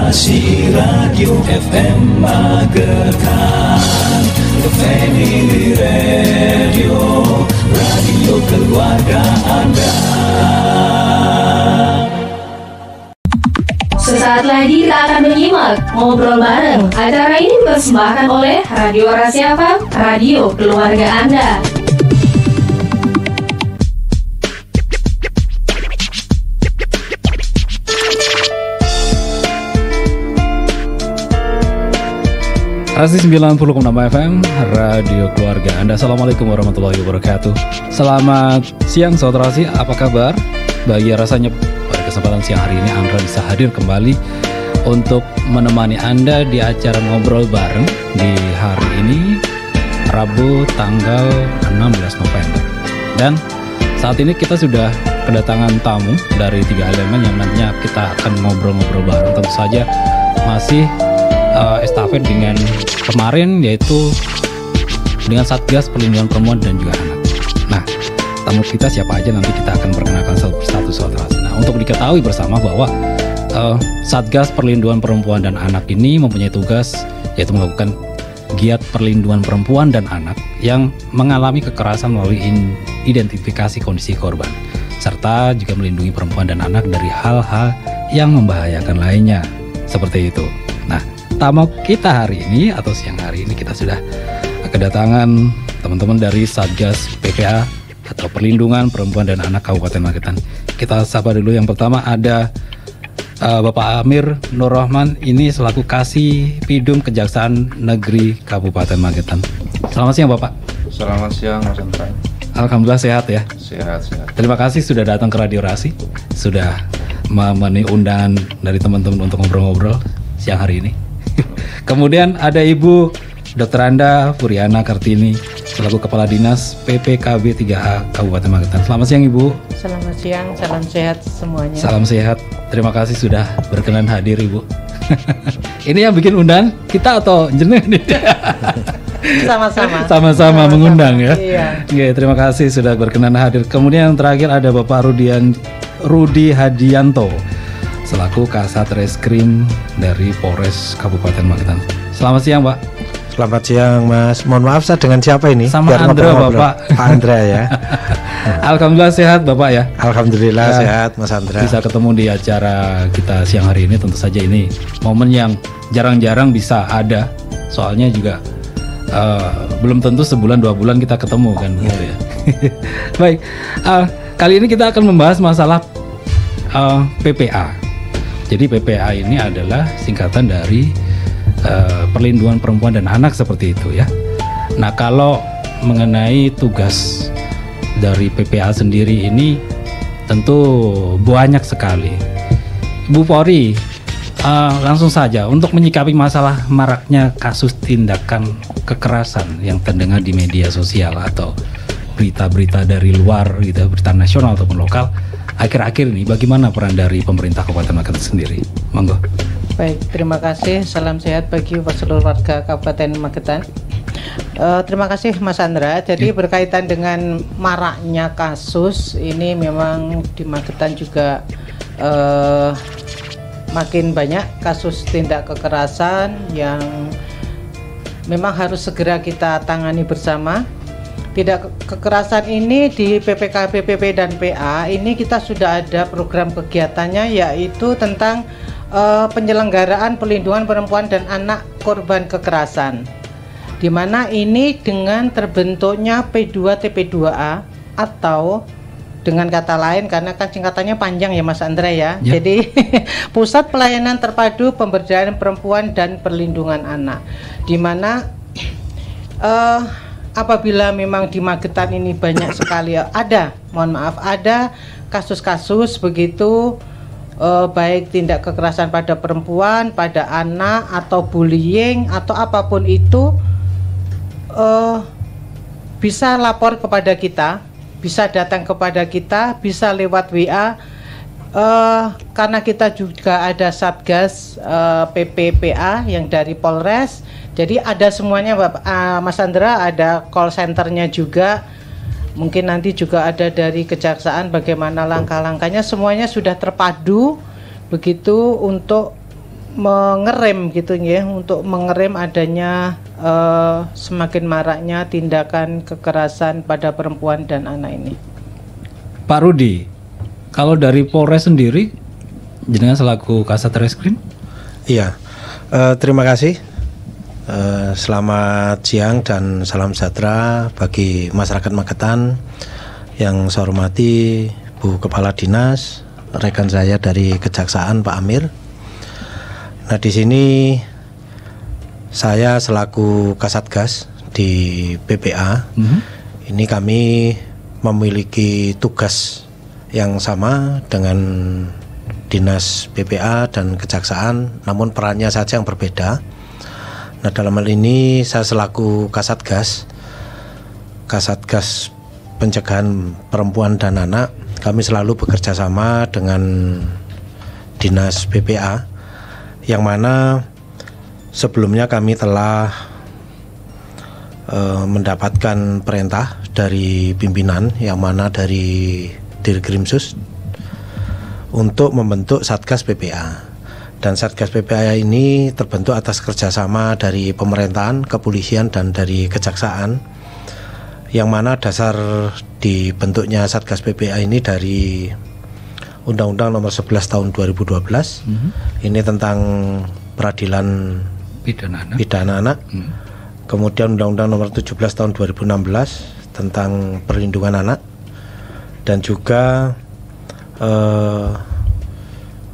Generasi Radio FM Magetan, The Family Radio, radio keluarga Anda. Sesaat lagi kita akan menyimak Ngobrol Bareng. Acara ini dipersembahkan oleh Radio Orasi FM, radio keluarga Anda. Rasi 90,6 FM, radio keluarga Anda. Assalamualaikum warahmatullahi wabarakatuh. Selamat siang Sobat Rasi, apa kabar? Bahagia rasanya pada kesempatan siang hari ini Andra bisa hadir kembali untuk menemani Anda di acara Ngobrol Bareng di hari ini, Rabu tanggal 16 November. Dan saat ini kita sudah kedatangan tamu dari 3 elemen yang nantinya kita akan ngobrol-ngobrol bareng. Tentu saja masih estafet dengan kemarin, yaitu dengan Satgas Perlindungan Perempuan dan juga Anak. Nah, tamu kita siapa aja nanti kita akan perkenalkan satu-satu Saudara. Nah, untuk diketahui bersama bahwa Satgas Perlindungan Perempuan dan Anak ini mempunyai tugas yaitu melakukan giat perlindungan perempuan dan anak yang mengalami kekerasan melalui identifikasi kondisi korban, serta juga melindungi perempuan dan anak dari hal-hal yang membahayakan lainnya. Seperti itu. Nah, tamu kita hari ini atau siang hari ini kita sudah kedatangan teman-teman dari Satgas PPA atau Perlindungan Perempuan dan Anak Kabupaten Magetan. Kita sapa dulu, yang pertama ada Bapak Amir Nur Rahman, ini selaku Kasih Pidum Kejaksaan Negeri Kabupaten Magetan. Selamat siang Bapak. Selamat siang Mas Andra. Alhamdulillah sehat ya. Sehat. Terima kasih sudah datang ke Radio Rasi, sudah memenuhi undangan dari teman-teman untuk ngobrol-ngobrol siang hari ini. Kemudian ada Ibu Dr. Anda Puriana Kartini selaku Kepala Dinas PPKB 3A Kabupaten Magetan. Selamat siang Ibu. Selamat siang, salam sehat semuanya. Salam sehat. Terima kasih sudah berkenan hadir Ibu. Ini yang bikin undangan kita atau jeneng nih? Sama-sama mengundang ya. Iya. Oke, terima kasih sudah berkenan hadir. Kemudian yang terakhir ada Bapak Rudi Hadianto selaku Kasat Reskrim dari Polres Kabupaten Magetan. Selamat siang Pak. Selamat siang Mas. Mohon maaf saya dengan siapa ini? Sama biar Andra Bapak. Pak Andra ya. Alhamdulillah sehat Bapak ya. Alhamdulillah sehat Mas Andra. Bisa ketemu di acara kita siang hari ini. Tentu saja ini momen yang jarang-jarang bisa ada. Soalnya juga belum tentu sebulan 2 bulan kita ketemu kan gitu ya. Baik, kali ini kita akan membahas masalah PPA. Jadi PPA ini adalah singkatan dari Perlindungan Perempuan dan Anak seperti itu ya. Nah, kalau mengenai tugas dari PPA sendiri ini tentu banyak sekali. Bu Polri, langsung saja untuk menyikapi masalah maraknya kasus tindakan kekerasan yang terdengar di media sosial atau berita-berita dari luar gitu, berita nasional ataupun lokal akhir-akhir ini, bagaimana peran dari pemerintah Kabupaten Magetan sendiri? Monggo. Baik, terima kasih. Salam sehat bagi seluruh warga Kabupaten Magetan. Terima kasih Mas Andra. Jadi berkaitan dengan maraknya kasus ini, memang di Magetan juga makin banyak kasus tindak kekerasan yang memang harus segera kita tangani bersama. Tindak kekerasan ini di PPKB, PP dan PA ini kita sudah ada program kegiatannya, yaitu tentang penyelenggaraan perlindungan perempuan dan anak korban kekerasan, di mana ini dengan terbentuknya P2TP2A atau dengan kata lain, karena kan singkatannya panjang ya Mas Andra ya. Jadi Pusat Pelayanan Terpadu Pemberdayaan Perempuan dan Perlindungan Anak, di mana apabila memang di Magetan ini banyak sekali ada kasus-kasus begitu, baik tindak kekerasan pada perempuan, pada anak, atau bullying atau apapun itu, bisa lapor kepada kita, bisa datang kepada kita, bisa lewat WA, karena kita juga ada Satgas PPPA yang dari Polres. Jadi ada semuanya Mas Andra, ada call centernya juga. Mungkin nanti juga ada dari Kejaksaan bagaimana langkah-langkahnya, semuanya sudah terpadu begitu untuk mengerem gitu ya, untuk mengerem adanya semakin maraknya tindakan kekerasan pada perempuan dan anak ini. Pak Rudi, kalau dari Polres sendiri, jenengan selaku Kasat Reskrim? Iya, terima kasih. Selamat siang dan salam sejahtera bagi masyarakat Magetan. Yang saya hormati Bu Kepala Dinas, rekan saya dari Kejaksaan Pak Amir. Nah, di sini saya selaku Kasatgas di PPA. Ini kami memiliki tugas yang sama dengan Dinas PPA dan Kejaksaan, namun perannya saja yang berbeda. Nah, dalam hal ini saya selaku Kasatgas Pencegahan Perempuan dan Anak, kami selalu bekerja sama dengan Dinas PPA, yang mana sebelumnya kami telah mendapatkan perintah dari pimpinan, yang mana dari Dirkrimsus, untuk membentuk Satgas PPA. Dan Satgas PPA ini terbentuk atas kerjasama dari pemerintahan, kepolisian, dan dari kejaksaan, yang mana dasar dibentuknya Satgas PPA ini dari Undang-Undang Nomor 11 Tahun 2012. Ini tentang peradilan pidana anak. Kemudian Undang-Undang Nomor 17 Tahun 2016 tentang perlindungan anak, dan juga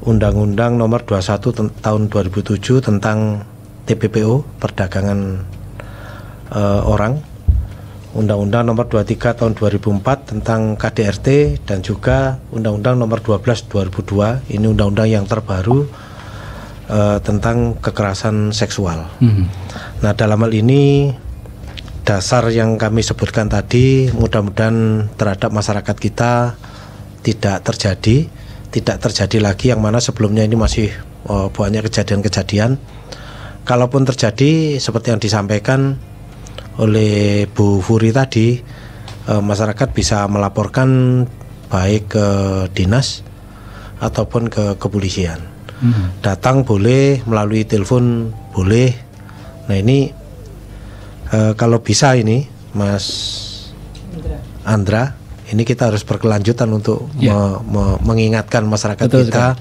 Undang-Undang Nomor 21 Tahun 2007 tentang TPPO, perdagangan orang, Undang-Undang Nomor 23 Tahun 2004 tentang KDRT, dan juga Undang-Undang Nomor 12 2002, ini undang-undang yang terbaru tentang kekerasan seksual. Nah, dalam hal ini dasar yang kami sebutkan tadi mudah-mudahan terhadap masyarakat kita tidak terjadi lagi, yang mana sebelumnya ini masih banyak kejadian-kejadian. Kalaupun terjadi seperti yang disampaikan oleh Bu Furi tadi, masyarakat bisa melaporkan baik ke dinas ataupun ke kepolisian. Datang boleh, melalui telepon boleh. Nah, ini kalau bisa ini Mas Andra, ini kita harus berkelanjutan untuk mengingatkan masyarakat kita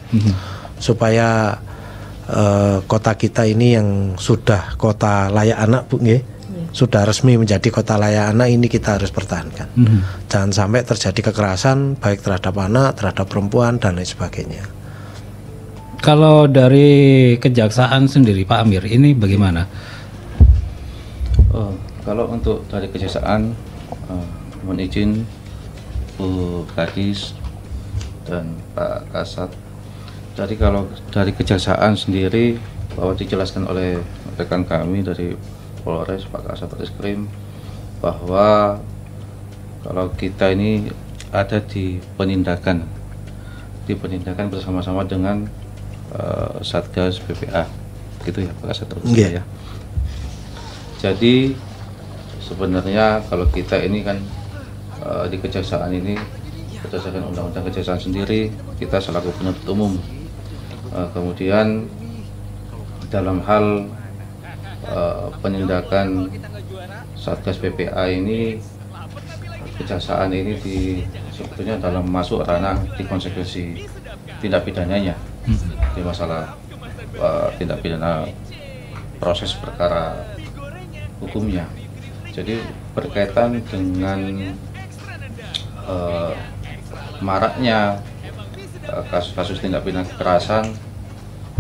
supaya kota kita ini yang sudah kota layak anak, Bu, sudah resmi menjadi kota layak anak, ini kita harus pertahankan. Jangan sampai terjadi kekerasan baik terhadap anak, terhadap perempuan, dan lain sebagainya. Kalau dari Kejaksaan sendiri, Pak Amir, ini bagaimana? Kalau untuk dari Kejaksaan, mohon izin Bu Kadis dan Pak Kasat. Jadi kalau dari Kejaksaan sendiri, bahwa dijelaskan oleh rekan kami dari Polres, Pak Kasat Reskrim, bahwa kalau kita ini ada di penindakan bersama-sama dengan Satgas PPA, gitu ya Pak Kasat Reskrim, ya. Jadi sebenarnya kalau kita ini kan di Kejaksaan ini, berdasarkan Undang-Undang Kejaksaan sendiri, kita selaku penuntut umum. Kemudian dalam hal penindakan Satgas PPA ini, Kejaksaan ini sebetulnya dalam masuk ranah di konsekuensi tindak pidananya, di masalah tindak pidana proses perkara hukumnya. Jadi berkaitan dengan maraknya kasus-kasus tindak pidana kekerasan,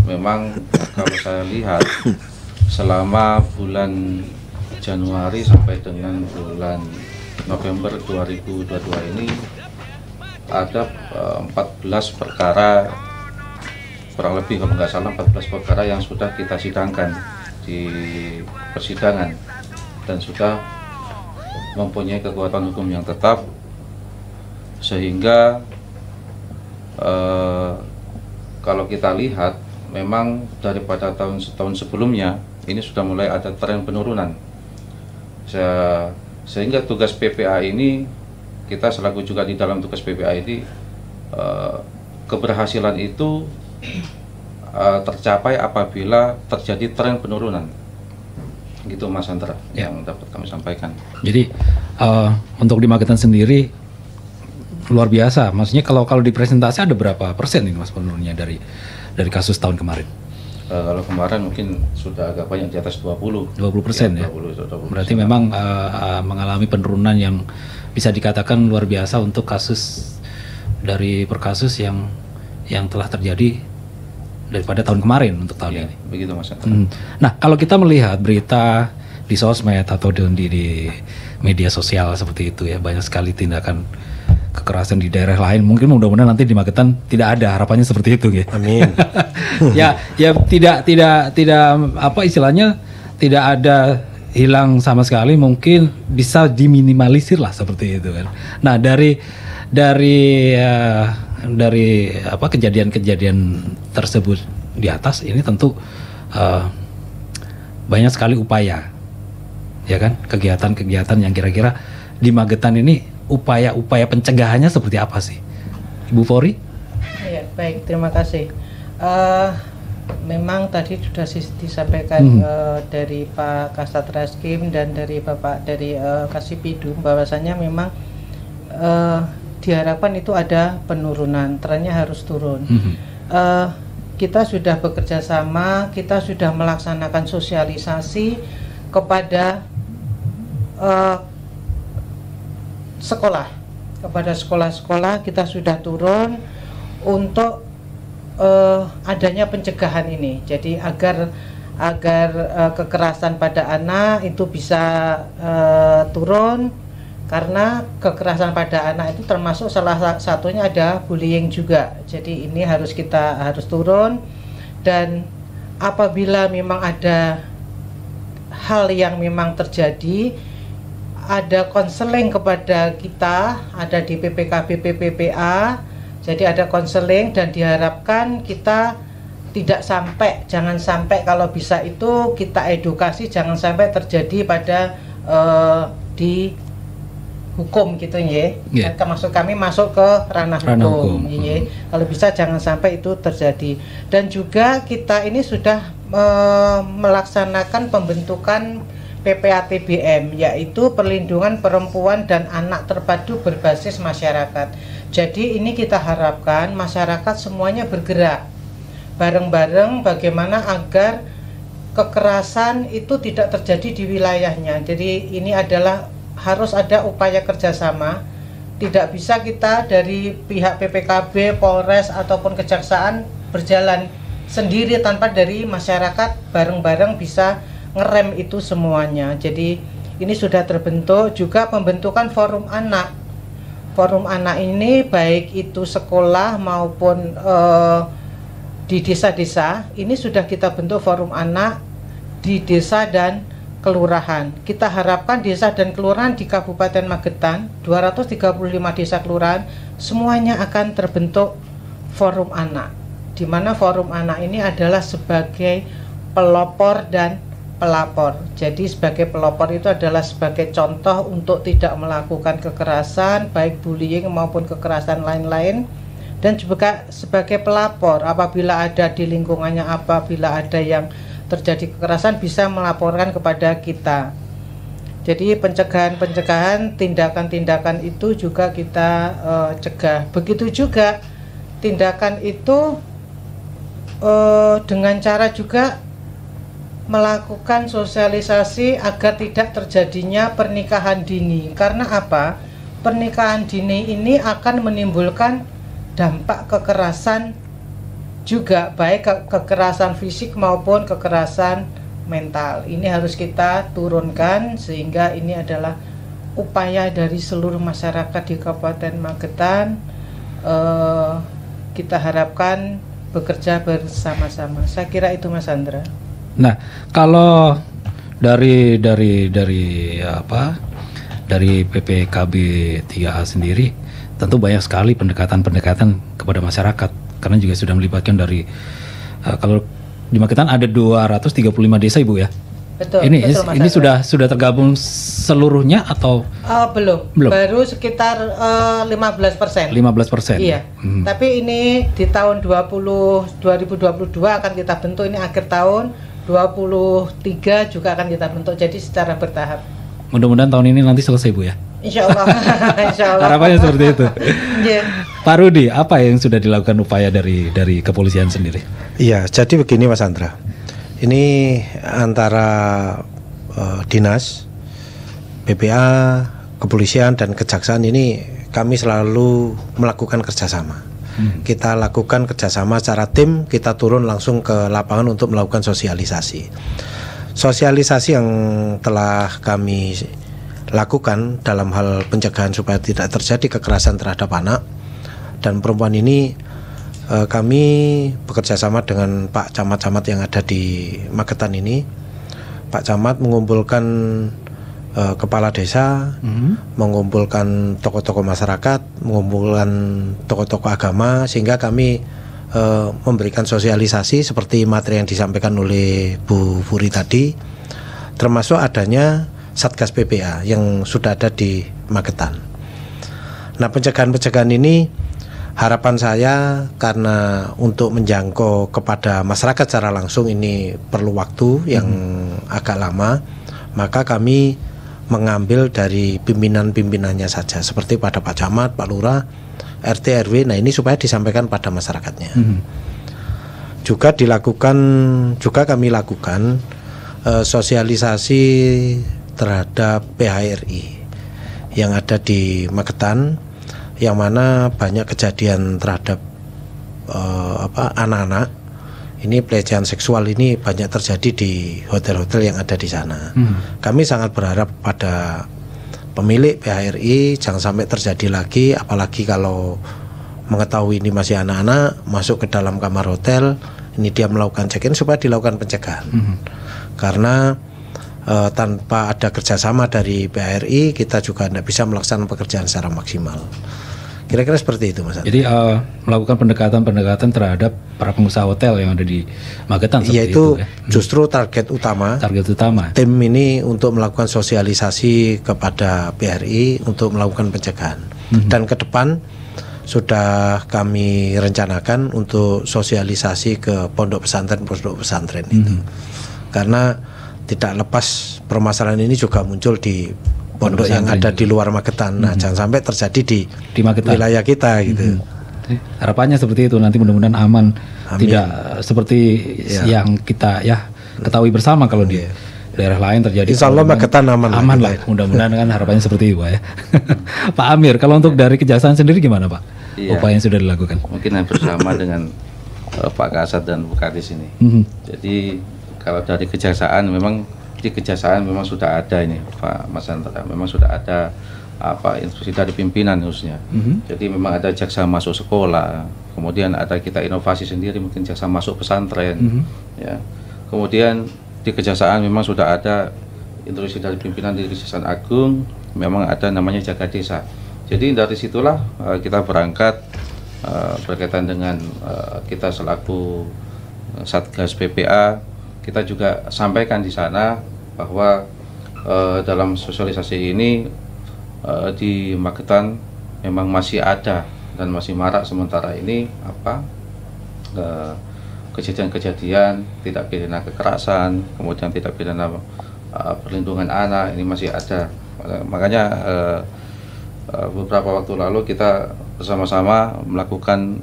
memang kalau saya lihat selama bulan Januari sampai dengan bulan November 2022 ini ada 14 perkara, kurang lebih kalau nggak salah 14 perkara yang sudah kita sidangkan di persidangan dan sudah mempunyai kekuatan hukum yang tetap, sehingga kalau kita lihat memang daripada tahun sebelumnya ini sudah mulai ada tren penurunan, sehingga tugas PPA ini, kita selaku juga di dalam tugas PPA ini, keberhasilan itu tercapai apabila terjadi tren penurunan. Gitu Mas Andra yang dapat kami sampaikan. Jadi untuk di Magetan sendiri luar biasa. Maksudnya kalau di presentasi ada berapa persen ini Mas penurunannya dari kasus tahun kemarin? Kalau kemarin mungkin sudah agak banyak di atas 20%. 20% ya. 20%. Berarti memang mengalami penurunan yang bisa dikatakan luar biasa untuk kasus dari per kasus yang telah terjadi daripada tahun kemarin untuk tahun ini. Begitu Mas. Nah, kalau kita melihat berita di sosmed atau di media sosial seperti itu ya, banyak sekali tindakan kekerasan di daerah lain. Mungkin mudah-mudahan nanti di Magetan tidak ada, harapannya seperti itu ya. Amin. ya tidak apa istilahnya, tidak ada hilang sama sekali, mungkin bisa diminimalisir lah seperti itu kan. Nah, dari apa kejadian-kejadian tersebut di atas ini tentu banyak sekali upaya, ya kan, kegiatan-kegiatan yang kira-kira di Magetan ini upaya-upaya pencegahannya seperti apa sih, Ibu Fori? Ya, baik, terima kasih. Memang tadi sudah disampaikan dari Pak Kasat Reskrim dan dari Bapak dari Kasipidum bahwasanya memang diharapkan itu ada penurunan, trennya harus turun. Kita sudah bekerja sama, kita sudah melaksanakan sosialisasi kepada sekolah-sekolah kita sudah turun untuk adanya pencegahan ini. Jadi agar kekerasan pada anak itu bisa turun, karena kekerasan pada anak itu termasuk salah satunya ada bullying juga. Jadi ini harus turun, dan apabila memang ada hal yang memang terjadi, ada konseling kepada kita, ada di PPKB PPPA. Jadi ada konseling, dan diharapkan kita jangan sampai kalau bisa itu kita edukasi, jangan sampai terjadi pada di hukum gitu ya. Maksud kami masuk ke ranah hukum. Kalau bisa jangan sampai itu terjadi. Dan juga kita ini sudah melaksanakan pembentukan PPATBM, yaitu Perlindungan Perempuan dan Anak Terpadu Berbasis Masyarakat. Jadi ini kita harapkan masyarakat semuanya bergerak bareng-bareng bagaimana agar kekerasan itu tidak terjadi di wilayahnya. Jadi ini harus ada upaya kerjasama. Tidak bisa kita dari pihak PPKB, Polres ataupun Kejaksaan berjalan sendiri tanpa dari masyarakat bareng-bareng bisa ngerem itu semuanya. Jadi ini sudah terbentuk juga pembentukan forum anak. Forum anak ini baik itu sekolah maupun di desa-desa, ini sudah kita bentuk forum anak di desa dan kelurahan. Kita harapkan desa dan kelurahan di Kabupaten Magetan, 235 desa kelurahan, semuanya akan terbentuk forum anak, di mana forum anak ini adalah sebagai pelopor dan pelapor. Jadi sebagai pelopor itu adalah sebagai contoh untuk tidak melakukan kekerasan, baik bullying maupun kekerasan lain-lain, dan juga sebagai pelapor apabila ada di lingkungannya, apabila ada yang terjadi kekerasan bisa melaporkan kepada kita. Jadi pencegahan, tindakan-tindakan itu juga kita cegah. Begitu juga tindakan itu dengan cara juga melakukan sosialisasi agar tidak terjadinya pernikahan dini. Karena apa? Pernikahan dini ini akan menimbulkan dampak kekerasan juga, baik kekerasan fisik maupun kekerasan mental. Ini harus kita turunkan, sehingga ini adalah upaya dari seluruh masyarakat di Kabupaten Magetan. Kita harapkan bekerja bersama-sama. Saya kira itu, Mas Andra. Nah, kalau dari PPKB 3A sendiri, tentu banyak sekali pendekatan-pendekatan kepada masyarakat, karena juga sudah melibatkan dari kalau di Magetan ada 235 desa, Ibu ya. Betul, Ini betul, Mas ini Andra. sudah tergabung seluruhnya atau Belum. Belum. Baru sekitar 15%. 15%? Iya. Tapi ini di tahun 2022 akan kita bentuk, ini akhir tahun 23 juga akan kita bentuk. Jadi secara bertahap. Mudah-mudahan tahun ini nanti selesai, Bu ya. Insya Allah. Insya Allah. Harapannya seperti itu. Iya. Pak Rudi, apa yang sudah dilakukan upaya dari kepolisian sendiri? Iya, jadi begini Mas Andra. Ini antara dinas, PPA, kepolisian dan kejaksaan ini kami selalu melakukan kerjasama. Kita lakukan kerjasama secara tim, kita turun langsung ke lapangan untuk melakukan sosialisasi. Sosialisasi yang telah kami lakukan dalam hal pencegahan supaya tidak terjadi kekerasan terhadap anak dan perempuan ini, kami bekerja sama dengan Pak Camat-Camat yang ada di Magetan ini. Pak Camat mengumpulkan kepala desa, mengumpulkan tokoh-tokoh masyarakat, mengumpulkan tokoh-tokoh agama, sehingga kami memberikan sosialisasi seperti materi yang disampaikan oleh Bu Furi tadi, termasuk adanya Satgas PPA yang sudah ada di Magetan. Nah, pencegahan-pencegahan ini harapan saya karena untuk menjangkau kepada masyarakat secara langsung ini perlu waktu yang agak lama, maka kami mengambil dari pimpinan-pimpinannya saja seperti pada Pak Camat, Pak Lurah, RT RW. Nah, ini supaya disampaikan pada masyarakatnya. Juga kami lakukan sosialisasi terhadap PHRI yang ada di Magetan, yang mana banyak kejadian terhadap anak-anak. Ini pelecehan seksual ini banyak terjadi di hotel-hotel yang ada di sana. Kami sangat berharap pada pemilik PHRI jangan sampai terjadi lagi, apalagi kalau mengetahui ini masih anak-anak masuk ke dalam kamar hotel, ini dia melakukan check-in supaya dilakukan pencegahan. Karena tanpa ada kerjasama dari PHRI kita juga tidak bisa melaksanakan pekerjaan secara maksimal. Kira-kira seperti itu, Mas. Jadi melakukan pendekatan terhadap para pengusaha hotel yang ada di Magetan seperti Yaitu itu ya. Justru target utama tim ini untuk melakukan sosialisasi kepada PHRI untuk melakukan pencegahan. Dan ke depan sudah kami rencanakan untuk sosialisasi ke pondok pesantren itu. Karena tidak lepas permasalahan ini juga muncul di pondok yang ada di luar Magetan. Nah, jangan sampai terjadi di Magetan, wilayah kita gitu. Harapannya seperti itu, nanti mudah-mudahan aman. Tidak seperti yang kita ketahui bersama kalau di daerah lain terjadi. Insya Allah Magetan aman lah. Mudah-mudahan kan harapannya seperti itu, Pak ya. Pak Amir, kalau untuk dari Kejaksaan sendiri gimana, Pak? Upaya yang sudah dilakukan? Mungkin bersama dengan Pak Kasat dan Bu Kadis ini. Jadi kalau dari Kejaksaan memang di Kejaksaan memang sudah ada ini Pak Mas Andra, memang sudah ada instruksi dari pimpinan khususnya. Jadi memang ada jaksa masuk sekolah, kemudian ada kita inovasi sendiri mungkin jaksa masuk pesantren, ya. Kemudian di Kejaksaan memang sudah ada instruksi dari pimpinan di Kejaksaan Agung, memang ada namanya jaga desa. Jadi dari situlah kita berangkat berkaitan dengan kita selaku Satgas PPA, kita juga sampaikan di sana bahwa dalam sosialisasi ini di Magetan memang masih ada dan masih marak sementara ini kejadian-kejadian tidak pidana kekerasan, kemudian tidak pidana perlindungan anak, ini masih ada. Makanya beberapa waktu lalu kita bersama-sama melakukan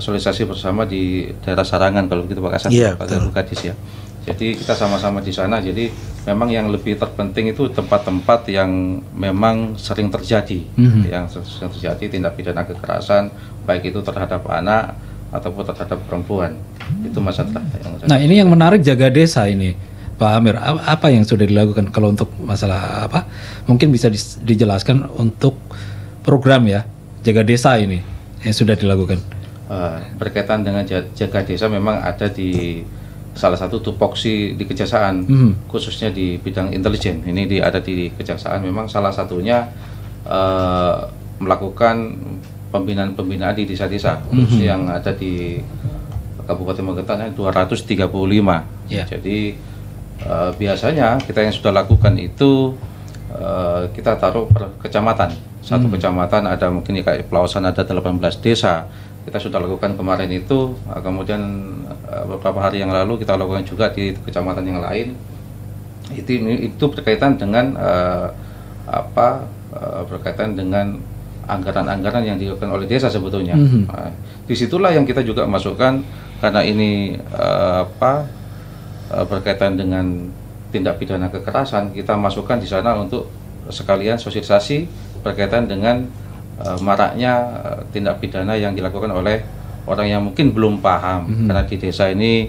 sosialisasi bersama di daerah Sarangan kalau begitu Pak Kasat, Pak Kadis ya. Jadi kita sama-sama di sana. Jadi memang yang lebih terpenting itu tempat-tempat yang memang sering terjadi, yang sering terjadi tindak pidana kekerasan, baik itu terhadap anak ataupun terhadap perempuan. Itu masalah. Nah, ini yang menarik jaga desa ini, Pak Amir. Apa yang sudah dilakukan kalau untuk masalah apa? Mungkin bisa dijelaskan untuk program ya jaga desa ini yang sudah dilakukan. Berkaitan dengan jaga desa memang ada di salah satu tupoksi di Kejaksaan, khususnya di bidang intelijen. Ini ada di Kejaksaan, memang salah satunya melakukan pembinaan di desa-desa, khususnya yang ada di Kabupaten Magetan 235. Jadi biasanya kita yang sudah lakukan itu kita taruh per kecamatan. Satu kecamatan ada mungkin kayak Pelausan ada 18 desa. Kita sudah lakukan kemarin itu, kemudian beberapa hari yang lalu kita lakukan juga di kecamatan yang lain. Itu berkaitan dengan berkaitan dengan anggaran-anggaran yang dilakukan oleh desa sebetulnya. Disitulah yang kita juga masukkan karena ini berkaitan dengan tindak pidana kekerasan, kita masukkan di sana untuk sekalian sosialisasi berkaitan dengan maraknya tindak pidana yang dilakukan oleh orang yang mungkin belum paham, karena di desa ini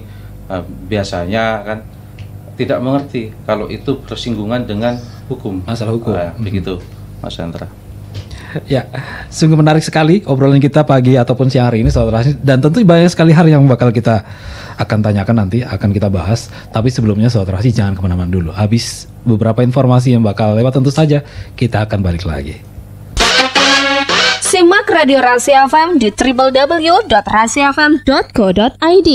biasanya kan tidak mengerti kalau itu bersinggungan dengan hukum, masalah hukum. Begitu, Mas Hendra. Ya, sungguh menarik sekali obrolan kita pagi ataupun siang hari ini, saudara. Dan tentu banyak sekali hal yang bakal kita akan tanyakan nanti, akan kita bahas. Tapi sebelumnya, saudara, jangan kemana-mana dulu. Habis beberapa informasi yang bakal lewat, tentu saja kita akan balik lagi. Simak Radio Rahasia FM di www.rahasiafm.co.id.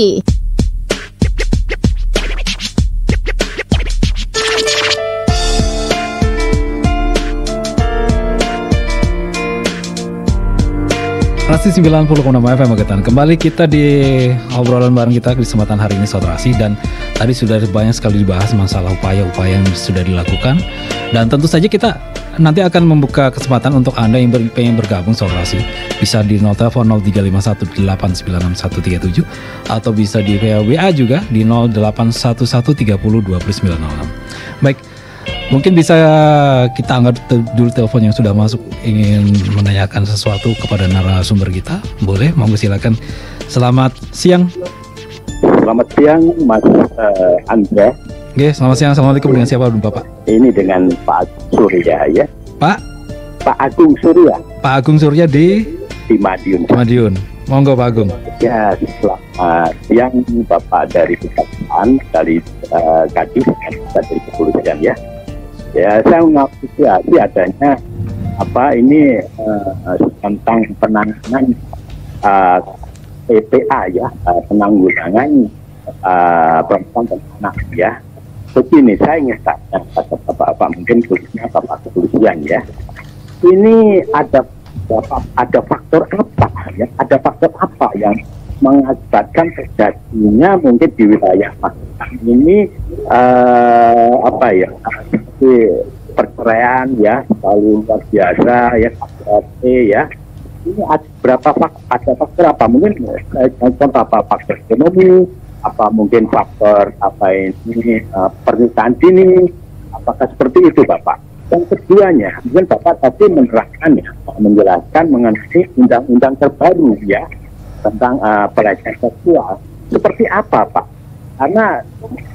Rasi 90,6 FM Magetan. Kembali kita di obrolan bareng kita di kesempatan hari ini, saudara. Dan tadi sudah banyak sekali dibahas masalah upaya-upaya yang sudah dilakukan. Dan tentu saja kita nanti akan membuka kesempatan untuk Anda yang pengen bergabung, saudara. Bisa di telepon 0351896137 atau bisa di WA juga di 0811302096. Baik. Mungkin bisa kita angkat dulu telepon yang sudah masuk, ingin menanyakan sesuatu kepada narasumber kita. Boleh, monggo silakan. Selamat siang. Selamat siang, Mas Andre. Oke, selamat siang. Assalamualaikum, dengan siapa Bapak? Ini dengan Pak Surya ya. Pak Agung Surya. Pak Agung Surya di Madiun. Di Madiun. Monggo Pak Agung. Ya, selamat siang Bapak dari Kejaksaan, dari Kadis, dari Kepolisian ya. Ya, saya mengapresiasi adanya tentang penanganan PPA ya, penanggulangan perempuan dan anak ya. Begini, saya ingin tanya pada Bapak, mungkin khususnya Bapak Kepolisian ya. Ini ada faktor apa ya? Ada faktor apa yang mengakibatkan terjadinya mungkin di wilayah Magetan ini seperti perceraian ya, selalu luar biasa ya, KDRT ya. Ini ada faktor apa? Mungkin contoh faktor ekonomi, mungkin faktor pernikahan dini, apakah seperti itu Bapak? Yang keduanya, mungkin Bapak tadi menjelaskan mengenai undang-undang terbaru ya tentang pelecehan seksual. Seperti apa Pak? Karena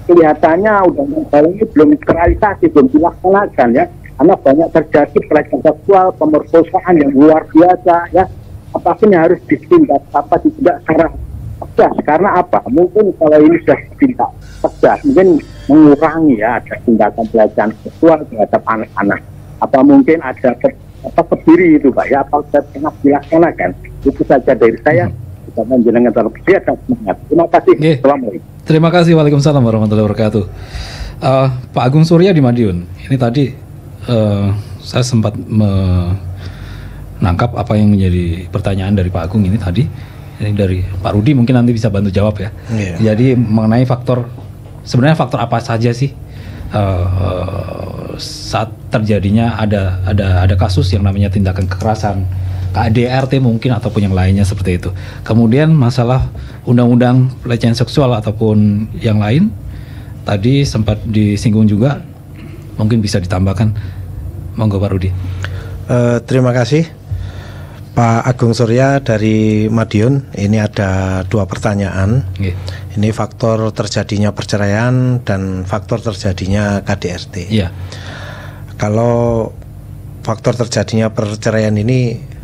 kelihatannya undang-undang baru ini belum terrealisasi, belum dilaksanakan ya. Karena banyak terjadi pelecehan seksual, pemerkosaan yang luar biasa ya. Apapun yang harus ditindak secara tegas. Karena apa? Mungkin kalau ini sudah ditindak tegas, mungkin mengurangi ya ada tindakan pelecehan seksual terhadap anak-anak. Apa mungkin ada kebiri itu Pak ya? Apa sudah pernah dilaksanakan? Itu saja dari saya. Terima kasih. Assalamualaikum. Terima kasih. Waalaikumsalam warahmatullahi wabarakatuh. Pak Agung Surya di Madiun. Ini tadi saya sempat menangkap apa yang menjadi pertanyaan dari Pak Agung ini tadi. Ini dari Pak Rudi, mungkin nanti bisa bantu jawab ya. Jadi mengenai sebenarnya faktor apa saja sih saat terjadinya ada kasus yang namanya tindakan kekerasan, KDRT mungkin ataupun yang lainnya seperti itu. Kemudian masalah undang-undang pelecehan seksual ataupun yang lain tadi sempat disinggung juga, mungkin bisa ditambahkan. Monggo Pak Rudi. Terima kasih Pak Agung Surya dari Madiun. Ini ada dua pertanyaan. Ini faktor terjadinya perceraian dan faktor terjadinya KDRT. Kalau faktor terjadinya perceraian ini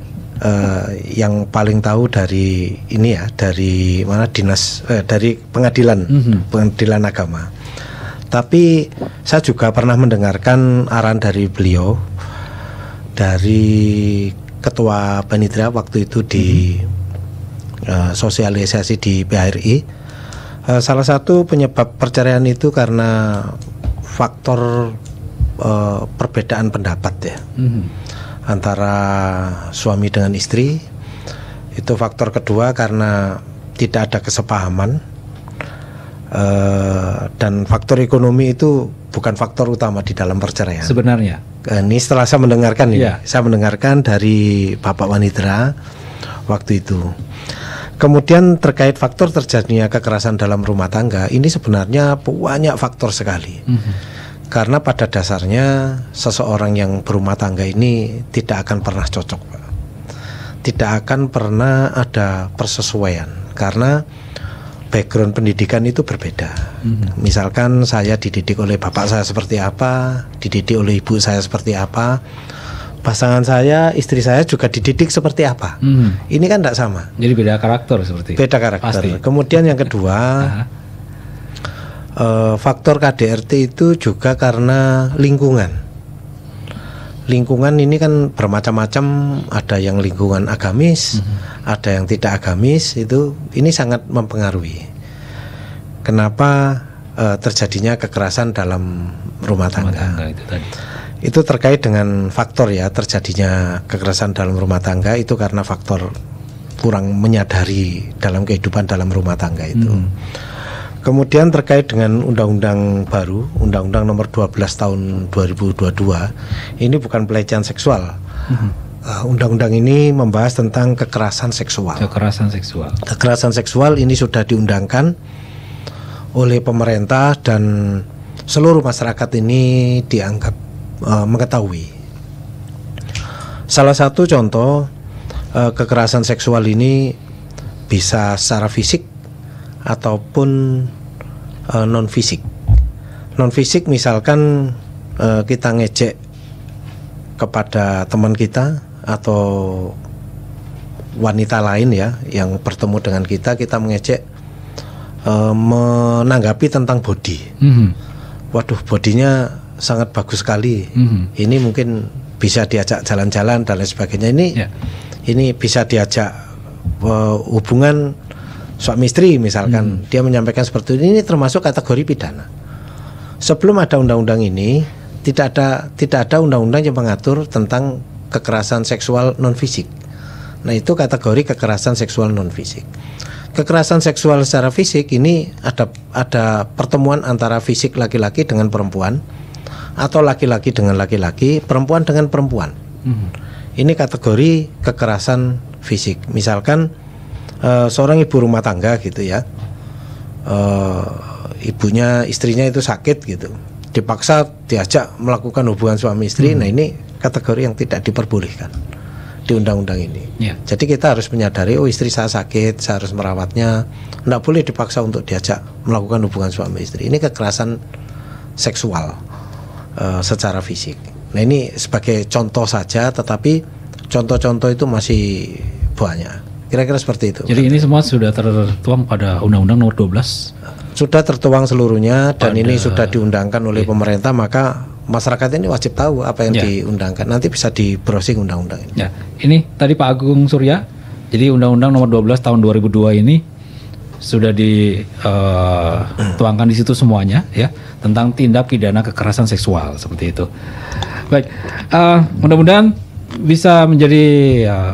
yang paling tahu dari ini ya, dari mana dari pengadilan agama. Tapi saya juga pernah mendengarkan arahan dari beliau, dari Ketua Panitia waktu itu di sosialisasi di PHRI. Salah satu penyebab perceraian itu karena faktor perbedaan pendapat ya antara suami dengan istri. Itu faktor kedua karena tidak ada kesepahaman, dan faktor ekonomi itu bukan faktor utama di dalam perceraian sebenarnya. Ini setelah saya mendengarkan Iya. saya mendengarkan dari Bapak Wanitra waktu itu. Kemudian terkait faktor terjadinya kekerasan dalam rumah tangga, ini sebenarnya banyak faktor sekali. Karena pada dasarnya seseorang yang berumah tangga ini tidak akan pernah cocok, Pak. Tidak akan pernah ada persesuaian karena background pendidikan itu berbeda. Misalkan saya dididik oleh bapak saya seperti apa, dididik oleh ibu saya seperti apa, pasangan saya, istri saya juga dididik seperti apa. Ini kan tidak sama. Jadi beda karakter seperti Beda karakter. Pasti. Kemudian yang kedua, faktor KDRT itu juga karena lingkungan. Lingkungan ini kan bermacam-macam, ada yang lingkungan agamis, ada yang tidak agamis, ini sangat mempengaruhi. Kenapa terjadinya kekerasan dalam rumah tangga? itu tadi. Itu terkait dengan faktor ya, terjadinya kekerasan dalam rumah tangga itu karena faktor kurang menyadari dalam kehidupan dalam rumah tangga itu. Kemudian terkait dengan undang-undang baru, Undang-Undang Nomor 12 Tahun 2022, ini bukan pelecehan seksual. Undang-undang ini membahas tentang kekerasan seksual. Kekerasan seksual. Kekerasan seksual ini sudah diundangkan oleh pemerintah dan seluruh masyarakat ini dianggap mengetahui. Salah satu contoh kekerasan seksual ini bisa secara fisik ataupun non fisik. Non fisik misalkan kita ngejek kepada teman kita atau wanita lain ya yang bertemu dengan kita mengejek, menanggapi tentang body. Waduh, bodinya sangat bagus sekali. Ini mungkin bisa diajak jalan-jalan dan lain sebagainya. Ini bisa diajak hubungan suami istri misalkan. Dia menyampaikan seperti ini termasuk kategori pidana. Sebelum ada undang-undang ini tidak ada undang-undang yang mengatur tentang kekerasan seksual non fisik. Nah, itu kategori kekerasan seksual non fisik. Kekerasan seksual secara fisik ini ada pertemuan antara fisik laki-laki dengan perempuan atau laki-laki dengan laki-laki, perempuan dengan perempuan. Ini kategori kekerasan fisik. Misalkan seorang ibu rumah tangga gitu ya, istrinya itu sakit gitu, dipaksa diajak melakukan hubungan suami istri. Nah, ini kategori yang tidak diperbolehkan di undang-undang ini. Jadi kita harus menyadari, oh istri saya sakit, saya harus merawatnya. Tidak boleh dipaksa untuk diajak melakukan hubungan suami istri. Ini kekerasan seksual secara fisik. Nah, ini sebagai contoh saja, tetapi contoh-contoh itu masih banyak. Kira-kira seperti itu. Jadi ini semua sudah tertuang pada Undang-Undang Nomor 12. Sudah tertuang seluruhnya dan ini sudah diundangkan oleh pemerintah, maka masyarakat ini wajib tahu apa yang diundangkan. Nanti bisa di browsing undang-undang ini. Ya, ini tadi Pak Agung Surya. Jadi Undang-Undang Nomor 12 Tahun 2002 ini sudah dituangkan di situ semuanya ya, tentang tindak pidana kekerasan seksual seperti itu. Baik, mudah-mudahan bisa menjadi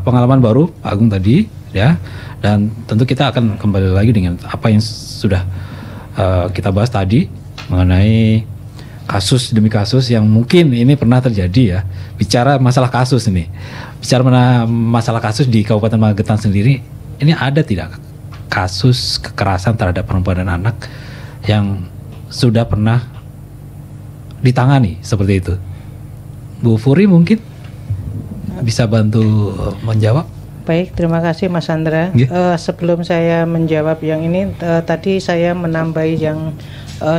pengalaman baru Pak Agung tadi ya, dan tentu kita akan kembali lagi dengan apa yang sudah kita bahas tadi mengenai kasus demi kasus yang mungkin ini pernah terjadi ya. Bicara masalah kasus ini, bicara masalah kasus di Kabupaten Magetan sendiri, ini ada tidak kasus kekerasan terhadap perempuan dan anak yang sudah pernah ditangani seperti itu? Bu Furi mungkin bisa bantu menjawab. Baik, terima kasih Mas Andra. Sebelum saya menjawab yang ini, tadi saya menambahi yang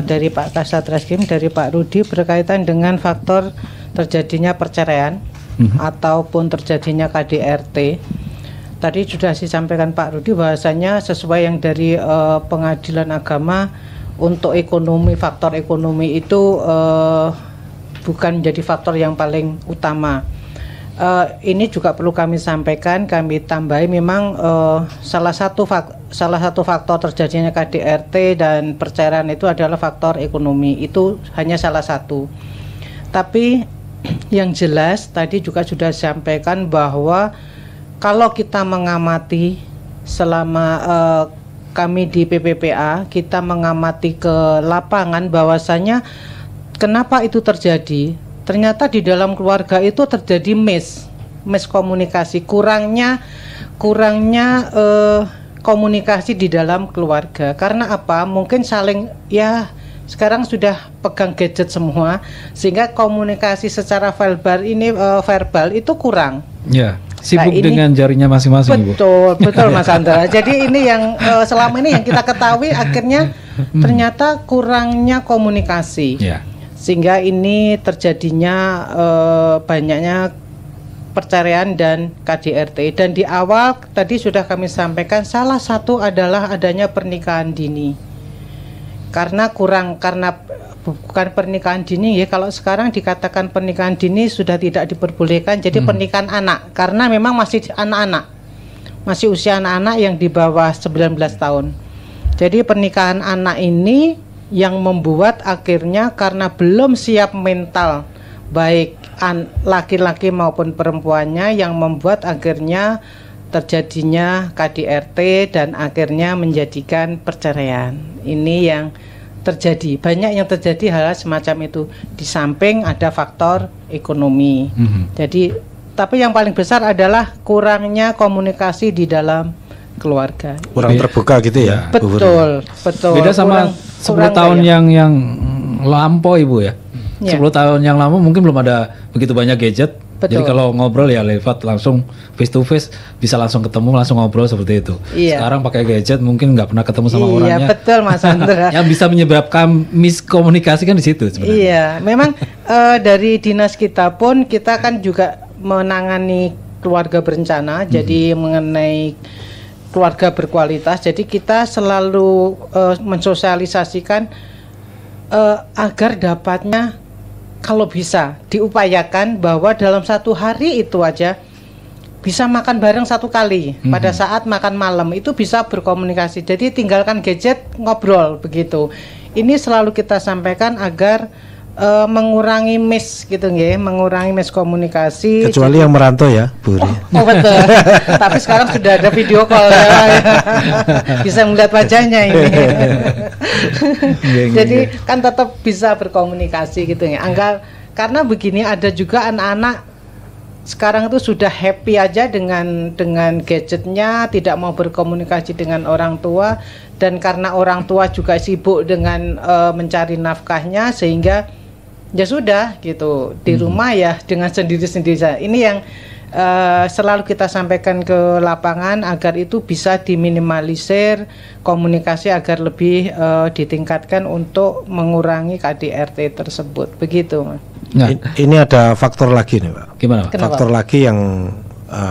dari Pak Kasat Reskrim, dari Pak Rudi berkaitan dengan faktor terjadinya perceraian ataupun terjadinya KDRT. Tadi sudah disampaikan Pak Rudi bahwasanya sesuai yang dari Pengadilan Agama, untuk ekonomi, faktor ekonomi itu bukan menjadi faktor yang paling utama. Ini juga perlu kami sampaikan, kami tambahi memang salah satu faktor terjadinya KDRT dan perceraian itu adalah faktor ekonomi. Itu hanya salah satu. Tapi yang jelas tadi juga sudah disampaikan bahwa kalau kita mengamati selama kami di PPPA, kita mengamati ke lapangan bahwasanya kenapa itu terjadi. Ternyata di dalam keluarga itu terjadi miskomunikasi, kurangnya komunikasi di dalam keluarga. Karena apa? Mungkin saling sekarang sudah pegang gadget semua, sehingga komunikasi secara verbal itu kurang. Ya, sibuk ini, dengan jarinya masing-masing. Betul Mas Andra. Jadi ini yang selama ini yang kita ketahui akhirnya ternyata kurangnya komunikasi. Ya. Sehingga ini terjadinya banyaknya perceraian dan KDRT. Dan di awal tadi sudah kami sampaikan salah satu adalah adanya pernikahan dini. Karena bukan pernikahan dini ya, kalau sekarang dikatakan pernikahan dini sudah tidak diperbolehkan, jadi pernikahan anak, karena memang masih anak-anak, masih usia anak-anak yang di bawah 19 tahun. Jadi pernikahan anak ini yang membuat akhirnya karena belum siap mental baik laki-laki maupun perempuannya, yang membuat akhirnya terjadinya KDRT dan akhirnya menjadikan perceraian. Ini yang terjadi, banyak yang terjadi hal semacam itu. Di samping ada faktor ekonomi. Jadi tapi yang paling besar adalah kurangnya komunikasi di dalam keluarga. Kurang terbuka gitu ya. Betul. Beda sama 10 tahun yang lampau Ibu ya. 10 tahun yang lama mungkin belum ada begitu banyak gadget. Betul. Jadi kalau ngobrol ya lewat langsung face to face, bisa langsung ketemu, langsung ngobrol seperti itu. Iya. Sekarang pakai gadget mungkin nggak pernah ketemu sama orangnya. Iya, betul Mas Andra. Yang bisa menyebabkan miskomunikasi kan di situ sebenarnya. Iya, memang dari dinas kita pun kita kan juga menangani keluarga berencana, jadi mengenai keluarga berkualitas. Jadi kita selalu mensosialisasikan agar dapatnya, kalau bisa diupayakan bahwa dalam satu hari itu aja bisa makan bareng satu kali. Pada saat makan malam itu bisa berkomunikasi. Jadi tinggalkan gadget, ngobrol begitu. Ini selalu kita sampaikan agar mengurangi mengurangi miskomunikasi. Kecuali yang merantau ya, Bu Ri. Oh betul. Tapi sekarang sudah ada video call ya. Bisa melihat wajahnya ini. Jadi kan tetap bisa berkomunikasi gitu ya. Karena begini, ada juga anak-anak sekarang itu sudah happy aja dengan gadgetnya, tidak mau berkomunikasi dengan orang tua, dan karena orang tua juga sibuk dengan mencari nafkahnya, sehingga ya sudah gitu di rumah ya dengan sendiri-sendiri saja. Ini yang selalu kita sampaikan ke lapangan agar itu bisa diminimalisir, komunikasi agar lebih ditingkatkan untuk mengurangi KDRT tersebut. Begitu, Mas. Nah, ini ada faktor lagi nih, Pak. Gimana? Kenapa? Faktor lagi yang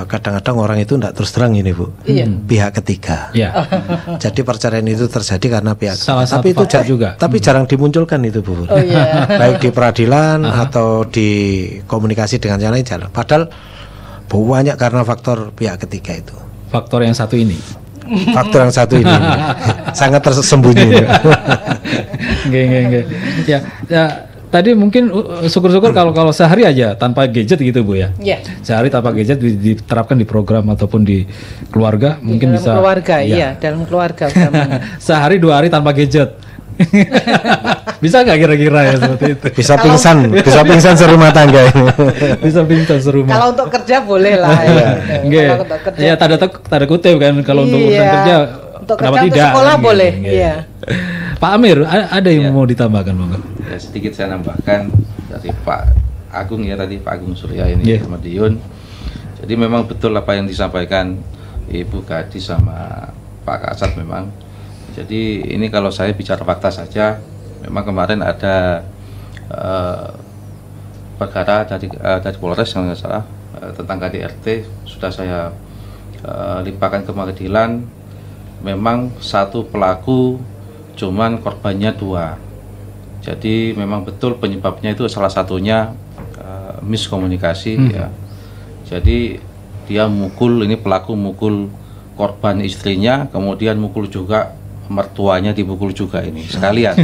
kadang-kadang orang itu tidak terus terang ini, Bu. Pihak ketiga. Ya. Jadi perceraian itu terjadi karena pihak. Salah satu tapi itu faktor juga. Tapi jarang dimunculkan itu, Bu. Oh iya. Baik di peradilan atau di komunikasi dengan yang lain jarang. Padahal banyak karena faktor pihak ketiga itu. Faktor yang satu ini. Faktor yang satu ini sangat tersembunyi. Nggak. Ya. Tadi mungkin syukur-syukur kalau sehari aja tanpa gadget gitu Bu ya. Iya. Sehari tanpa gadget diterapkan di program ataupun di keluarga mungkin dalam bisa. Keluarga, iya, dalam keluarga utamanya. Sehari 2 hari tanpa gadget. Bisa nggak kira-kira ya seperti itu? Bisa pingsan serumah tangga ini. Bisa pingsan serumah. Kalau untuk kerja boleh lah. Kalau untuk kerja. Ya tanda kutip kan kalau untuk urusan kerja. Untuk kenapa kerja, tidak? untuk sekolah Gitu. boleh. Iya. Pak Amir, ada yang mau ditambahkan, Bang? Ya, sedikit saya nambahkan dari Pak Agung ya tadi, Pak Agung Surya ini sama Diun. Jadi memang betul apa yang disampaikan Ibu Gadis sama Pak Kasat memang. Jadi ini kalau saya bicara fakta saja, memang kemarin ada perkara dari Polres yang nggak salah tentang KDRT, sudah saya limpahkan ke pengadilan. Memang satu pelaku, cuman korbannya 2. Jadi memang betul penyebabnya itu salah satunya miskomunikasi ya. Jadi dia pelaku mukul korban istrinya, kemudian mukul juga mertuanya, dipukul juga ini sekalian.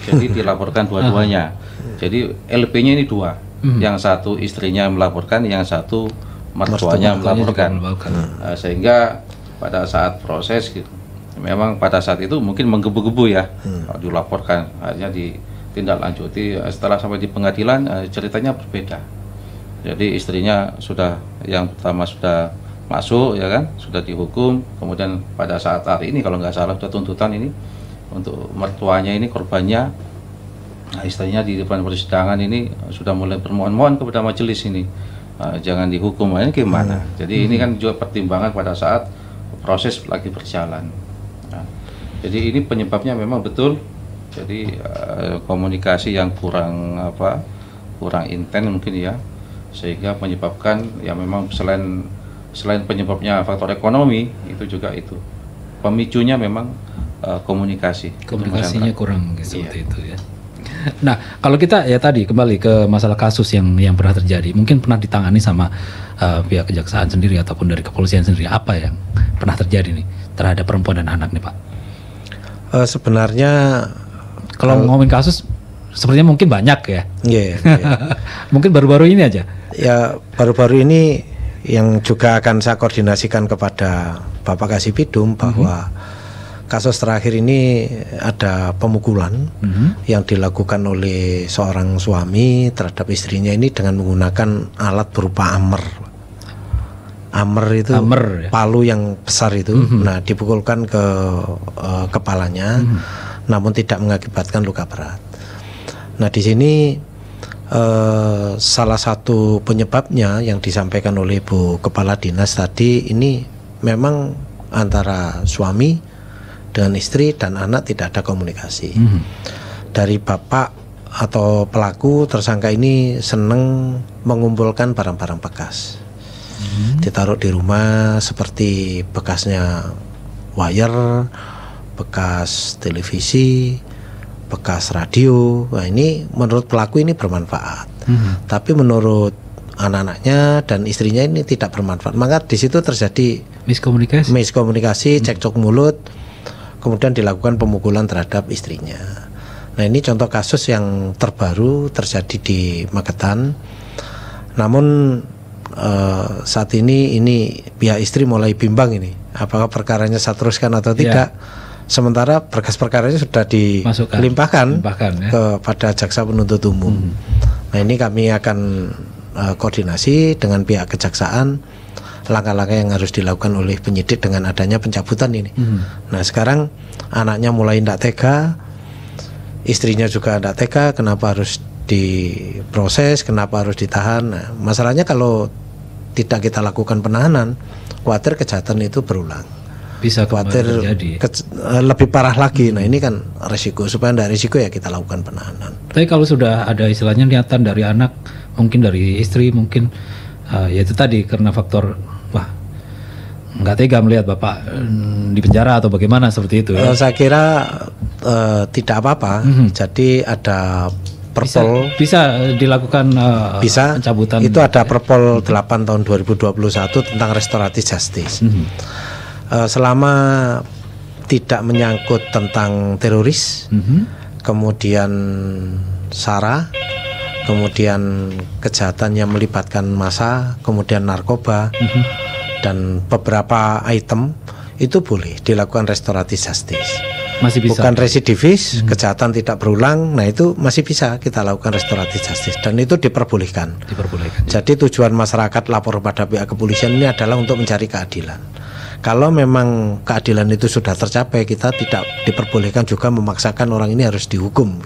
Jadi dilaporkan dua-duanya. Jadi LP-nya ini dua. Yang satu istrinya melaporkan, yang satu mertuanya melaporkan. Sehingga pada saat proses gitu, memang pada saat itu mungkin menggebu-gebu ya, kalau dilaporkan, akhirnya ditindaklanjuti. Setelah sampai di pengadilan, ceritanya berbeda. Jadi istrinya yang pertama sudah masuk ya kan, sudah dihukum. Kemudian pada saat hari ini kalau nggak salah sudah tuntutan ini untuk mertuanya ini, korbannya, istrinya di depan persidangan ini sudah mulai bermohon-mohon kepada majelis ini, jangan dihukum. Ini gimana? Jadi ini kan juga pertimbangan pada saat proses lagi berjalan. Jadi ini penyebabnya memang betul. Jadi komunikasi yang kurang intens mungkin ya, sehingga menyebabkan ya memang selain penyebabnya faktor ekonomi, itu juga itu pemicunya memang komunikasinya kurang seperti itu ya. Nah, kalau kita ya tadi kembali ke masalah kasus yang pernah terjadi, mungkin pernah ditangani sama pihak kejaksaan sendiri ataupun dari kepolisian sendiri, apa yang pernah terjadi nih terhadap perempuan dan anak nih Pak? Sebenarnya kalau ngomongin kasus sepertinya mungkin banyak ya. Yeah. Mungkin baru-baru ini aja. Ya, baru-baru ini yang juga akan saya koordinasikan kepada Bapak Kasipidum bahwa kasus terakhir ini ada pemukulan yang dilakukan oleh seorang suami terhadap istrinya ini dengan menggunakan alat berupa amer. Amer itu ya? Palu yang besar itu. Nah, dipukulkan ke kepalanya, namun tidak mengakibatkan luka berat. Nah, di sini salah satu penyebabnya yang disampaikan oleh Bu Kepala Dinas tadi, ini memang antara suami dengan istri dan anak tidak ada komunikasi. Dari bapak atau pelaku tersangka ini senang mengumpulkan barang-barang bekas, ditaruh di rumah seperti bekasnya wire, bekas televisi, bekas radio. Nah, ini menurut pelaku ini bermanfaat, tapi menurut anak-anaknya dan istrinya ini tidak bermanfaat. Maka di situ terjadi miskomunikasi, cekcok mulut, kemudian dilakukan pemukulan terhadap istrinya. Nah, ini contoh kasus yang terbaru terjadi di Magetan. Namun saat ini pihak istri mulai bimbang ini, apakah perkaranya saya teruskan atau tidak. Sementara berkas perkaranya sudah dilimpahkan ya, kepada jaksa penuntut umum. Nah, ini kami akan koordinasi dengan pihak kejaksaan langkah-langkah yang harus dilakukan oleh penyidik dengan adanya pencabutan ini. Nah, sekarang anaknya mulai tidak tega, istrinya juga tidak tega, kenapa harus diproses, kenapa harus ditahan. Nah, masalahnya kalau tidak kita lakukan penahanan, khawatir kejahatan itu berulang. Bisa khawatir lebih parah lagi. Nah, ini kan risiko. Supaya tidak risiko ya kita lakukan penahanan. Tapi kalau sudah ada istilahnya niatan dari anak, mungkin dari istri, mungkin ya itu tadi karena faktor nggak tega melihat bapak di penjara atau bagaimana seperti itu ya? Saya kira tidak apa-apa. Jadi ada Perpol bisa dilakukan bisa pencabutan. Itu ada Perpol 8 tahun 2021 tentang restoratif justice. Selama tidak menyangkut tentang teroris, kemudian SARA, kemudian kejahatan yang melibatkan massa, kemudian narkoba, dan beberapa item itu boleh dilakukan restoratif justice. Masih bisa. Bukan residivis, kejahatan tidak berulang. Nah, itu masih bisa kita lakukan restoratif justice dan itu diperbolehkan. Jadi tujuan masyarakat lapor pada pihak kepolisian ini adalah untuk mencari keadilan. Kalau memang keadilan itu sudah tercapai, kita tidak diperbolehkan juga memaksakan orang ini harus dihukum.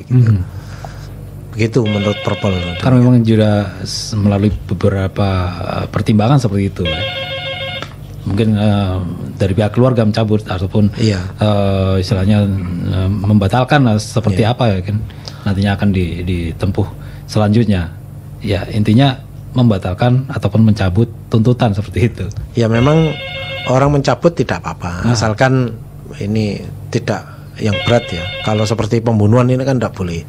Begitu menurut Perpol. Karena memang juga melalui beberapa pertimbangan seperti itu ya. Mungkin dari pihak keluarga mencabut ataupun istilahnya membatalkan seperti apa ya kan nantinya akan ditempuh selanjutnya. Ya, intinya membatalkan ataupun mencabut tuntutan seperti itu. Ya, memang orang mencabut tidak apa-apa, asalkan ini tidak yang berat ya. Kalau seperti pembunuhan ini kan tidak boleh.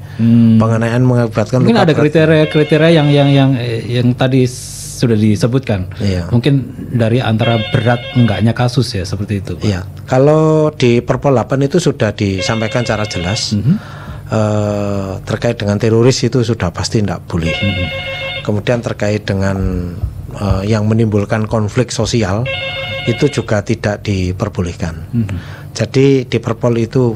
Penganiayaan mengakibatkan mungkin ada kriteria yang tadi sudah disebutkan. Iya. Mungkin dari antara berat enggaknya kasus ya seperti itu, Pak. Iya. Kalau di Perpol 8 itu sudah disampaikan secara jelas. Terkait dengan teroris itu sudah pasti tidak boleh. Kemudian terkait dengan yang menimbulkan konflik sosial itu juga tidak diperbolehkan. Jadi di Perpol itu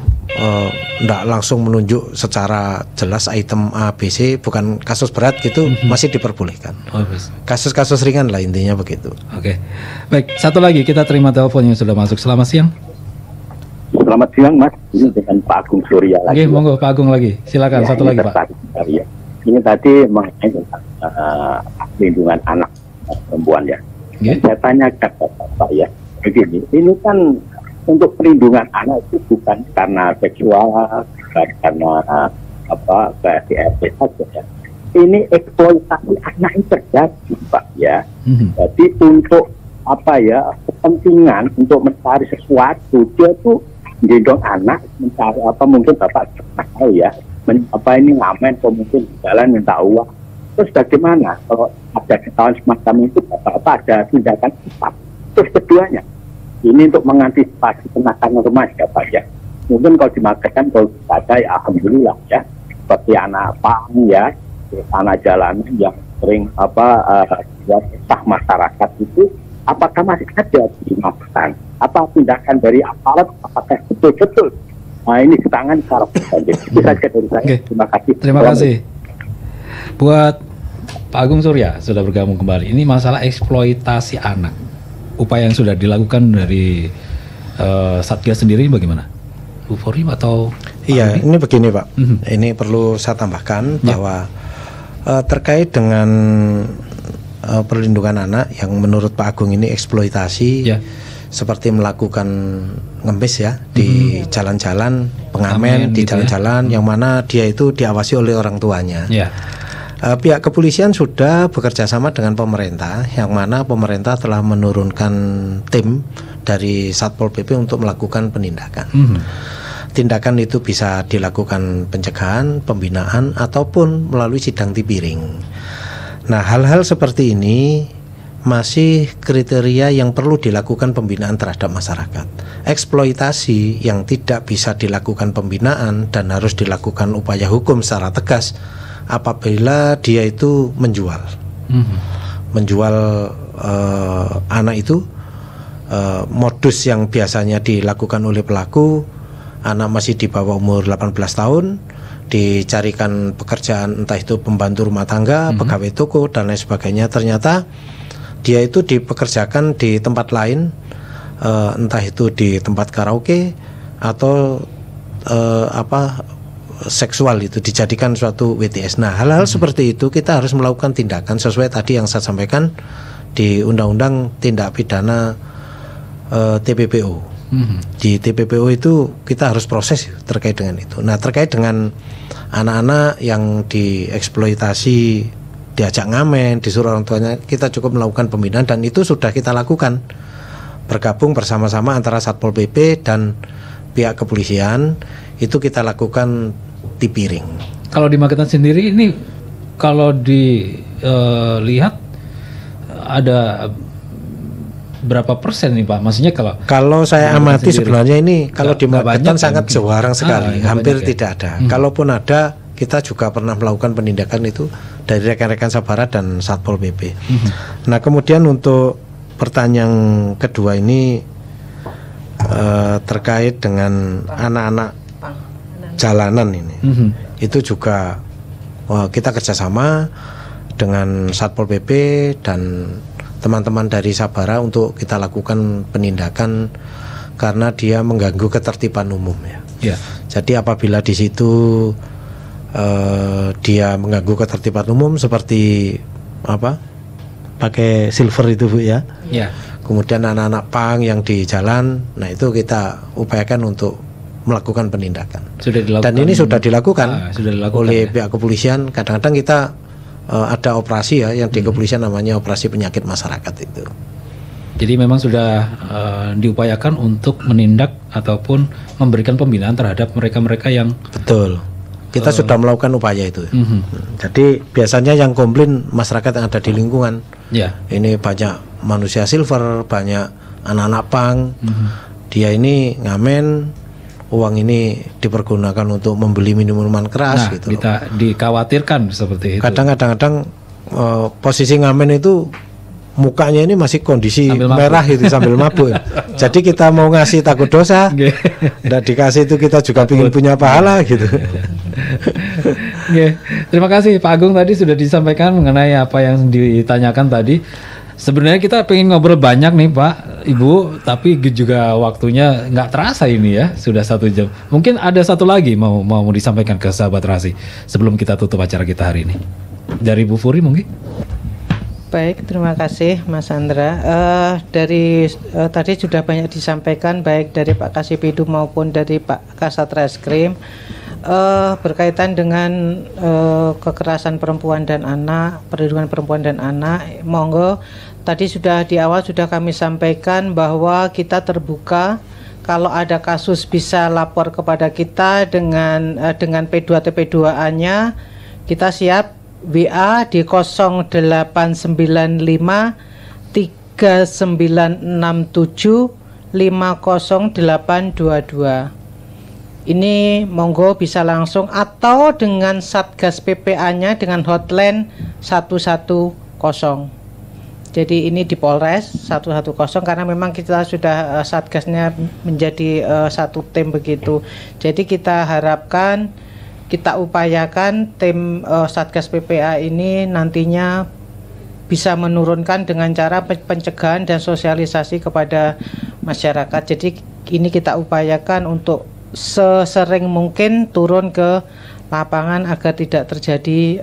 tidak langsung menunjuk secara jelas item A, B, C, bukan kasus berat gitu, masih diperbolehkan. Kasus-kasus ringan lah intinya begitu. Oke. Baik, satu lagi kita terima telepon yang sudah masuk. Selamat siang. Selamat siang Mas, ini dengan Pak Agung Surya lagi. Oke, monggo Pak Agung lagi. Silakan satu lagi Pak. Ya. Ini tadi mengenai perlindungan anak perempuan ya. Saya tanyakan Bapak ya, begini, ini kan untuk perlindungan anak itu bukan karena seksual, bukan karena KDRT saja ya. Ini eksploitasi anak itu terjadi Pak ya. Jadi untuk kepentingan untuk mencari sesuatu, dia tuh gendong anak mencari mungkin Bapak tahu ya, ini ngamen atau mungkin di jalan minta uang. Terus bagaimana kalau ada ketahuan semacam itu, Bapak ada tindakan cepat? Terus keduanya, ini untuk mengantisipasi penahanan remaja Pak ya. Mungkin kalau dimaksudkan kalau ada ya alhamdulillah ya, seperti anak pang ya, anak jalanan yang sering buat resah masyarakat itu, apakah masih ada dimaksudkan? Apa tindakan dari aparat? Apakah betul-betul? Nah ini di tangan secara pribadi. Itu saja dari saya. Terima kasih. Terima kasih. Buat Pak Agung Surya sudah bergabung kembali. Ini masalah eksploitasi anak. Upaya yang sudah dilakukan dari Satgas sendiri bagaimana? Eufori atau? Iya, ini begini Pak. Ini perlu saya tambahkan bahwa terkait dengan perlindungan anak yang menurut Pak Agung ini eksploitasi, seperti melakukan ngemis ya di jalan-jalan, pengamen di jalan-jalan, yang mana dia itu diawasi oleh orang tuanya. Pihak kepolisian sudah bekerja sama dengan pemerintah, yang mana pemerintah telah menurunkan tim dari Satpol PP untuk melakukan penindakan. Tindakan itu bisa dilakukan pencegahan, pembinaan, ataupun melalui sidang tipiring. Nah, hal-hal seperti ini masih kriteria yang perlu dilakukan pembinaan terhadap masyarakat. Eksploitasi yang tidak bisa dilakukan pembinaan dan harus dilakukan upaya hukum secara tegas apabila dia itu menjual anak itu. Modus yang biasanya dilakukan oleh pelaku, anak masih di bawah umur 18 tahun, dicarikan pekerjaan entah itu pembantu rumah tangga, pegawai toko dan lain sebagainya. Ternyata dia itu dipekerjakan di tempat lain, entah itu di tempat karaoke atau seksual, itu dijadikan suatu WTS. Nah, hal-hal seperti itu kita harus melakukan tindakan sesuai tadi yang saya sampaikan di Undang-Undang Tindak Pidana TPPO. Di TPPO itu kita harus proses terkait dengan itu. Nah, terkait dengan anak-anak yang dieksploitasi, diajak ngamen, disuruh orang tuanya, kita cukup melakukan pembinaan dan itu sudah kita lakukan bergabung bersama-sama antara Satpol PP dan pihak kepolisian. Itu kita lakukan tipiring. Kalau di Magetan sendiri ini kalau dilihat ada berapa persen nih Pak? Maksudnya kalau saya amati sebenarnya ini kalau di Magetan sangat jarang sekali, hampir tidak ada. Kalaupun ada, kita juga pernah melakukan penindakan itu dari rekan-rekan Sabara dan Satpol PP. Nah, kemudian untuk pertanyaan kedua ini terkait dengan anak-anak jalanan ini, itu juga kita kerjasama dengan Satpol PP dan teman-teman dari Sabara untuk kita lakukan penindakan karena dia mengganggu ketertiban umum ya. Jadi apabila di situ dia mengganggu ketertiban umum seperti pakai silver itu Bu ya. Kemudian anak-anak pang yang di jalan, nah itu kita upayakan untuk melakukan penindakan. Dan ini sudah dilakukan oleh pihak kepolisian. Kadang-kadang kita ada operasi ya yang di kepolisian namanya operasi penyakit masyarakat itu. Jadi memang sudah diupayakan untuk menindak ataupun memberikan pembinaan terhadap mereka-mereka yang betul. Kita sudah melakukan upaya itu. Jadi biasanya yang komplain masyarakat yang ada di lingkungan Ya. Ini banyak manusia silver, banyak anak-anak punk. Dia ini ngamen, uang ini dipergunakan untuk membeli minuman keras gitu. Kita dikhawatirkan seperti itu. Kadang-kadang posisi ngamen itu mukanya ini masih kondisi merah itu sambil mabuk. Jadi kita mau ngasih takut dosa, nggak dikasih itu kita juga ingin punya pahala gitu. Terima kasih Pak Agung, tadi sudah disampaikan mengenai apa yang ditanyakan tadi. Sebenarnya kita pengen ngobrol banyak nih Pak, Ibu, tapi juga waktunya nggak terasa ini ya, sudah 1 jam. Mungkin ada satu lagi mau disampaikan ke sahabat Rasi sebelum kita tutup acara kita hari ini. Dari Bu Furi mungkin? Baik, terima kasih Mas Andra. Tadi sudah banyak disampaikan baik dari Pak Kasipidu maupun dari Pak Kasat Reskrim berkaitan dengan kekerasan perempuan dan anak, perlindungan perempuan dan anak. Monggo, tadi sudah di awal sudah kami sampaikan bahwa kita terbuka. Kalau ada kasus bisa lapor kepada kita dengan P2TP2A-nya, kita siap. WA di 0895 3967 50822. Ini monggo bisa langsung atau dengan Satgas PPA-nya dengan hotline 110. Jadi ini di Polres 110 karena memang kita sudah Satgasnya menjadi satu tim begitu. Jadi kita harapkan, kita upayakan tim Satgas PPA ini nantinya bisa menurunkan dengan cara pencegahan dan sosialisasi kepada masyarakat. Jadi ini kita upayakan untuk sesering mungkin turun ke lapangan agar tidak terjadi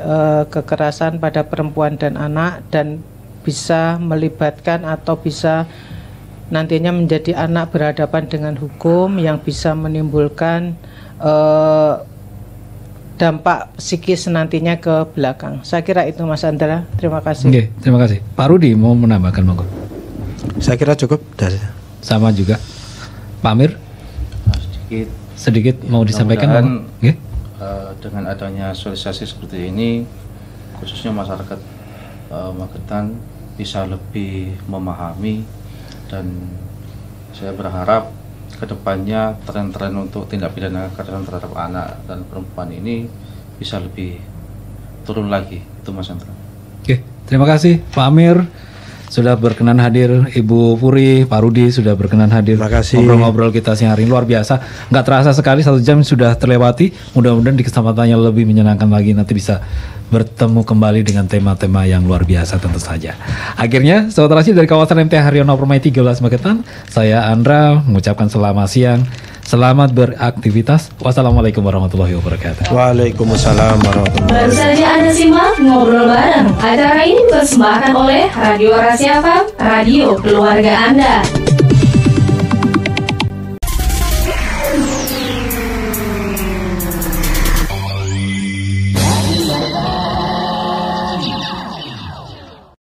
kekerasan pada perempuan dan anak, dan bisa melibatkan atau bisa nantinya menjadi anak berhadapan dengan hukum yang bisa menimbulkan dampak psikis nantinya ke belakang. Saya kira itu Mas Andra. Terima kasih. Oke, terima kasih. Pak Rudi mau menambahkan monggo. Saya kira cukup dari sama juga. Pak Amir? Sedikit mau disampaikan monggo. Dengan adanya sosialisasi seperti ini, khususnya masyarakat Magetan bisa lebih memahami, dan saya berharap kedepannya tren-tren untuk tindak pidana kekerasan terhadap anak dan perempuan ini bisa lebih turun lagi. Itu Mas Andra. Oke, terima kasih Pak Amir sudah berkenan hadir, Ibu Puri, Pak Rudi sudah berkenan hadir. Terima kasih. Ngobrol-ngobrol kita siang hari ini luar biasa. Nggak terasa sekali 1 jam sudah terlewati. Mudah-mudahan di kesempatannya lebih menyenangkan lagi, nanti bisa bertemu kembali dengan tema-tema yang luar biasa tentu saja. Akhirnya, Sobat Rasi dari kawasan MT Haryono Permai 13 Magetan, saya Andra mengucapkan selamat siang, selamat beraktivitas. Wassalamualaikum warahmatullahi wabarakatuh. Waalaikumsalam warahmatullahi wabarakatuh. Baru saja Anda simak Ngobrol Bareng. Acara ini dipersembahkan oleh Radio Rasi FM, Radio Keluarga Anda.